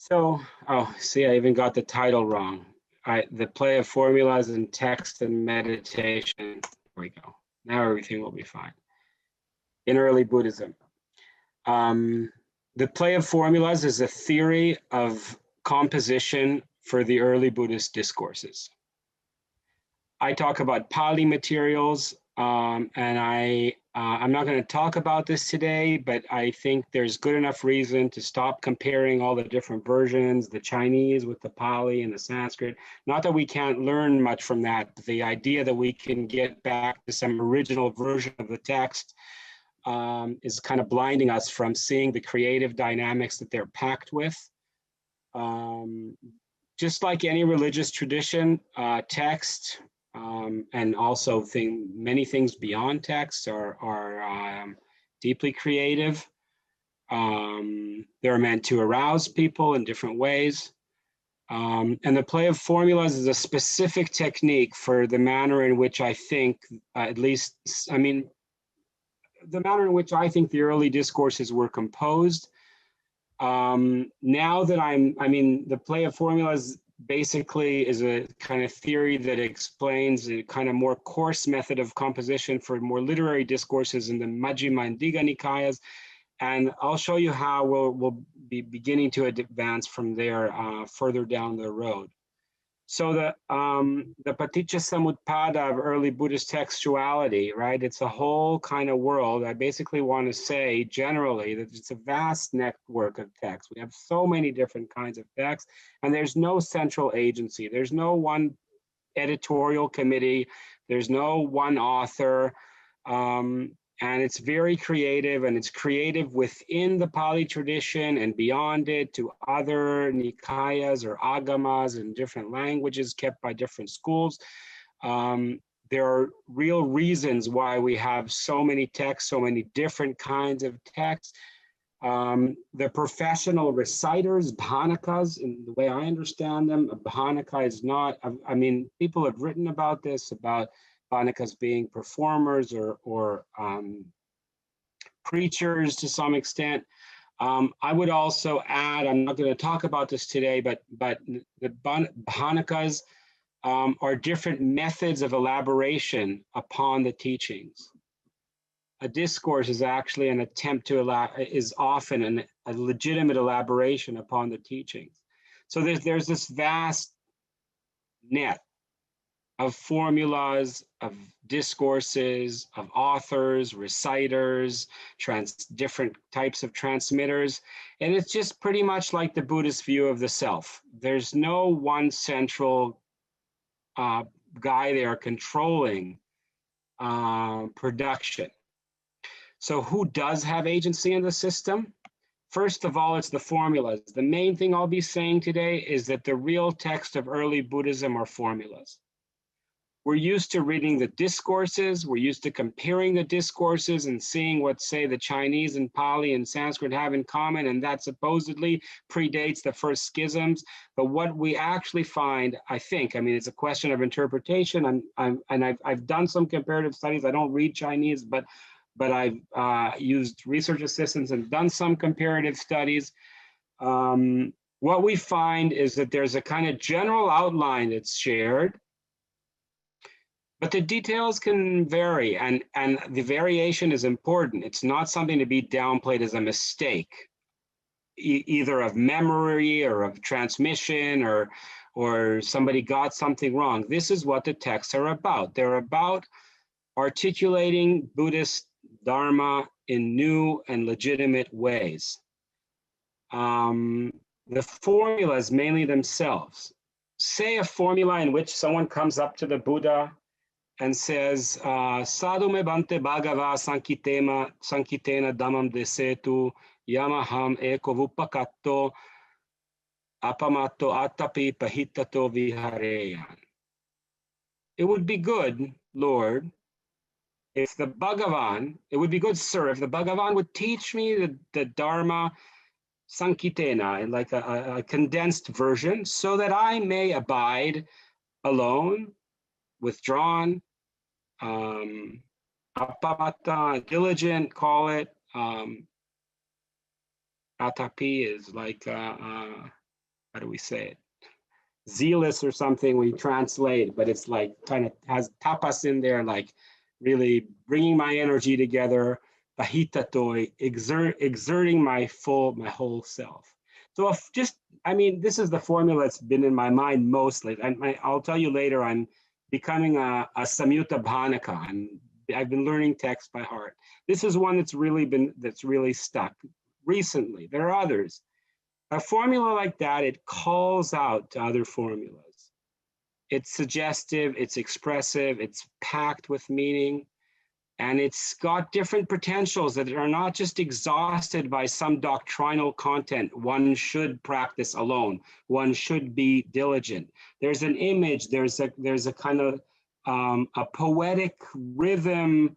So, oh, see, I even got the title wrong. The play of formulas in text and meditation. There we go. Now everything will be fine. In early Buddhism, um, the play of formulas is a theory of composition for the early Buddhist discourses. I talk about Pali materials, and I'm not going to talk about this today, but I think there's good enough reason to stop comparing all the different versions, the Chinese with the Pali and the Sanskrit. Not that we can't learn much from that, but the idea that we can get back to some original version of the text is kind of blinding us from seeing the creative dynamics that they're packed with. Just like any religious tradition, text, and also many things beyond text are deeply creative. They're meant to arouse people in different ways. And the play of formulas is a specific technique for the manner in which I think, at least, I mean, the manner in which I think the early discourses were composed. Now that the play of formulas basically is a kind of theory that explains a kind of more coarse method of composition for more literary discourses in the Majjhima and Digha Nikayas. And I'll show you how we'll be beginning to advance from there further down the road. So the Paticcasamutpada of early Buddhist textuality, right? It's a whole kind of world. I basically want to say generally that it's a vast network of texts. We have so many different kinds of texts, and there's no central agency. There's no one editorial committee. There's no one author. And it's very creative, and it's creative within the Pali tradition and beyond it to other Nikayas or Agamas in different languages kept by different schools. There are real reasons why we have so many texts, so many different kinds of texts. The professional reciters, bhanakas, in the way I understand them, a bhanaka is not, I mean, people have written about this, about bhanakas being performers or preachers to some extent. I would also add, I'm not going to talk about this today, but the bhanakas are different methods of elaboration upon the teachings. A discourse is actually an attempt is often a legitimate elaboration upon the teachings. So there's this vast net of formulas, of discourses, of authors, reciters, different types of transmitters. And it's just pretty much like the Buddhist view of the self. There's no one central guy there controlling production. So who does have agency in the system? First of all, it's the formulas. The main thing I'll be saying today is that the real text of early Buddhism are formulas. We're used to reading the discourses, we're used to comparing the discourses and seeing what, say, the Chinese and Pali and Sanskrit have in common, and that supposedly predates the first schisms. But what we actually find, I think, I mean, it's a question of interpretation, and I've done some comparative studies. I don't read Chinese, but I've used research assistants and done some comparative studies. What we find is that there's a kind of general outline that's shared, but the details can vary, and the variation is important. It's not something to be downplayed as a mistake, either of memory or of transmission or somebody got something wrong. This is what the texts are about. They're about articulating Buddhist Dharma in new and legitimate ways. The formulas mainly themselves. Say a formula in which someone comes up to the Buddha and says, Sadhu me bante bhagava sankitena dhammam desetu yamaham eko vupakatto apamato atapi pahitato vihareyan. It would be good, Lord, if the Bhagavan, it would be good, sir, if the Bhagavan would teach me the Dharma Sankitena, like a condensed version, so that I may abide alone, withdrawn, apamata, diligent, call it. Atapi is like how do we say it? Zealous or something we translate, but it's like kind of has tapas in there, like really bringing my energy together, pahitatoi, exerting my whole self. So if just, I mean, this is the formula that's been in my mind mostly. And I'll tell you later, I'm becoming a Samyutta Bhanaka, and I've been learning text by heart. This is one that's really stuck recently. There are others. A formula like that, it calls out to other formulas. It's suggestive, it's expressive, it's packed with meaning, and it's got different potentials that are not just exhausted by some doctrinal content. One should practice alone. One should be diligent. There's an image, there's a kind of a poetic rhythm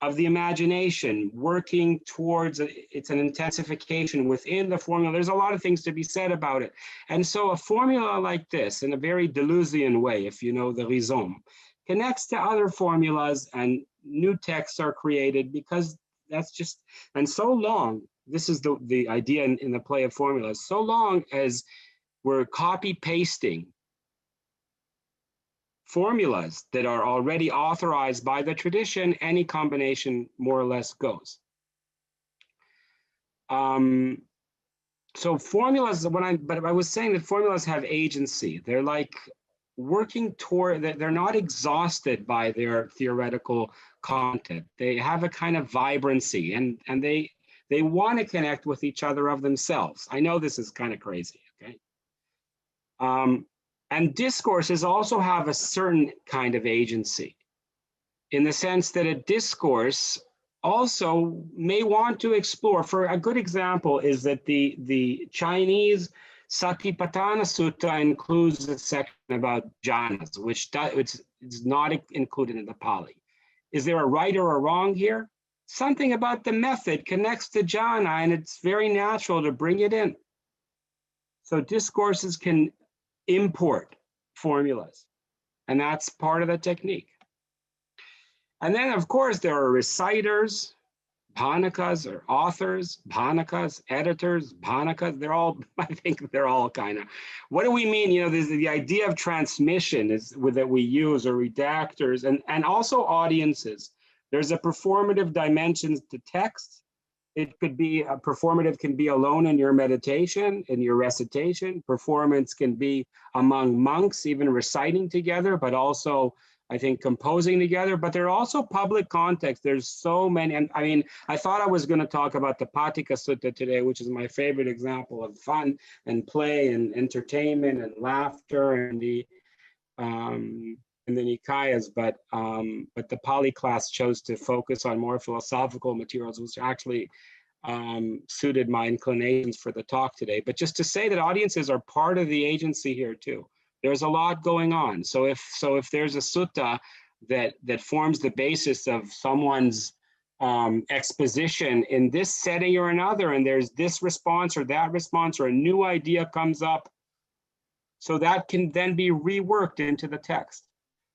of the imagination working towards it's an intensification within the formula. There's a lot of things to be said about it. And so a formula like this, in a very Deleuzian way, if you know the rhizome, connects to other formulas and new texts are created because that's just, and so long, this is the idea in the play of formulas, so long as we're copy pasting formulas that are already authorized by the tradition, any combination more or less goes. So formulas, but I was saying that formulas have agency. They're like working toward, they're not exhausted by their theoretical content. They have a kind of vibrancy, and they want to connect with each other of themselves. I know this is kind of crazy, okay? And discourses also have a certain kind of agency, in the sense that a discourse also may want to explore. For a good example is that the Chinese Satipatthana Sutta includes a section about jhanas, which is not included in the Pali. Is there a right or a wrong here? Something about the method connects to jhana, and it's very natural to bring it in. So discourses can import formulas, and that's part of the technique. And then, of course, there are reciters, bhanakas, or authors, bhanakas, editors, bhanakas. They're all, I think they're all kind of, what do we mean? You know, there's the idea of transmission that we use, or redactors, and also audiences. There's a performative dimension to text. It could be a performative, can be alone in your meditation, in your recitation. Performance can be among monks, even reciting together, but also, I think, composing together. But there are also public contexts. There's so many. And I mean, I thought I was going to talk about the Patika Sutta today, which is my favorite example of fun and play and entertainment and laughter and the Nikayas, but the Pali class chose to focus on more philosophical materials, which actually suited my inclinations for the talk today. But just to say that audiences are part of the agency here too. There's a lot going on. So if there's a sutta that forms the basis of someone's exposition in this setting or another, and there's this response or that response, or a new idea comes up, so that can then be reworked into the text.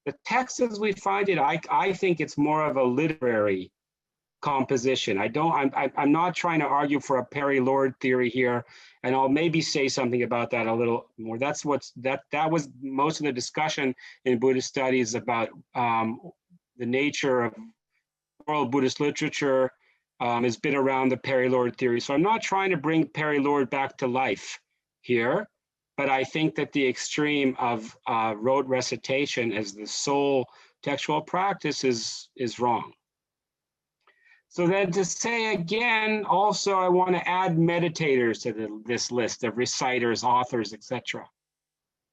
The text as we find it, I think it's more of a literary composition. I'm not trying to argue for a Perry Lord theory here, and I'll maybe say something about that a little more. That was most of the discussion in Buddhist studies about the nature of world Buddhist literature has been around the Perry Lord theory. So I'm not trying to bring Perry Lord back to life here, but I think that the extreme of rote recitation as the sole textual practice is wrong. So then to say again, also I want to add meditators to this list of reciters, authors, etc.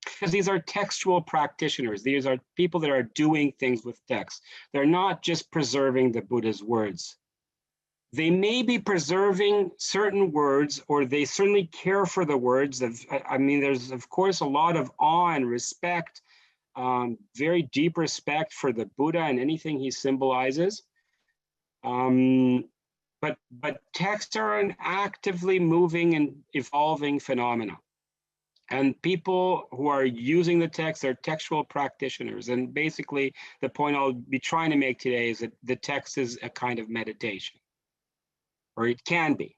Because these are textual practitioners. These are people that are doing things with text. They're not just preserving the Buddha's words. They may be preserving certain words, or they certainly care for the words. I mean, there's of course a lot of awe and respect, very deep respect for the Buddha and anything he symbolizes. But texts are an actively moving and evolving phenomena. And people who are using the text are textual practitioners. And basically, the point I'll be trying to make today is that the text is a kind of meditation, or it can be.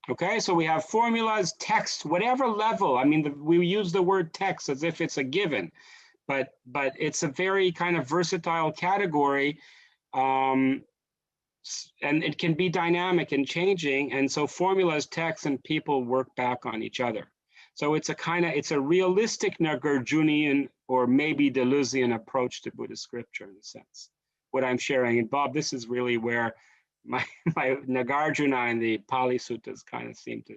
Okay, so we have formulas, text, whatever level. I mean, we use the word text as if it's a given, but it's a very kind of versatile category, and it can be dynamic and changing. And so formulas, text, and people work back on each other. So it's a realistic Nagarjunian or maybe Deleuzian approach to Buddhist scripture in a sense, what I'm sharing. And Bob, this is really where my Nagarjuna and the Pali Suttas kind of seem to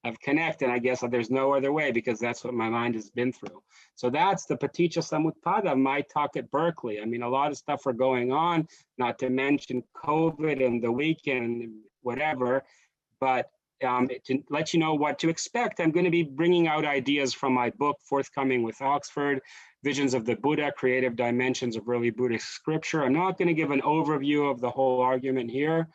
have connected. I guess there's no other way because that's what my mind has been through. So that's the Paticca Samutpada, my talk at Berkeley. I mean, a lot of stuff are going on, not to mention COVID and the weekend, whatever, but to let you know what to expect, I'm going to be bringing out ideas from my book forthcoming with Oxford, Visions of the Buddha, Creative Dimensions of Early Buddhist Scripture. I'm not going to give an overview of the whole argument here.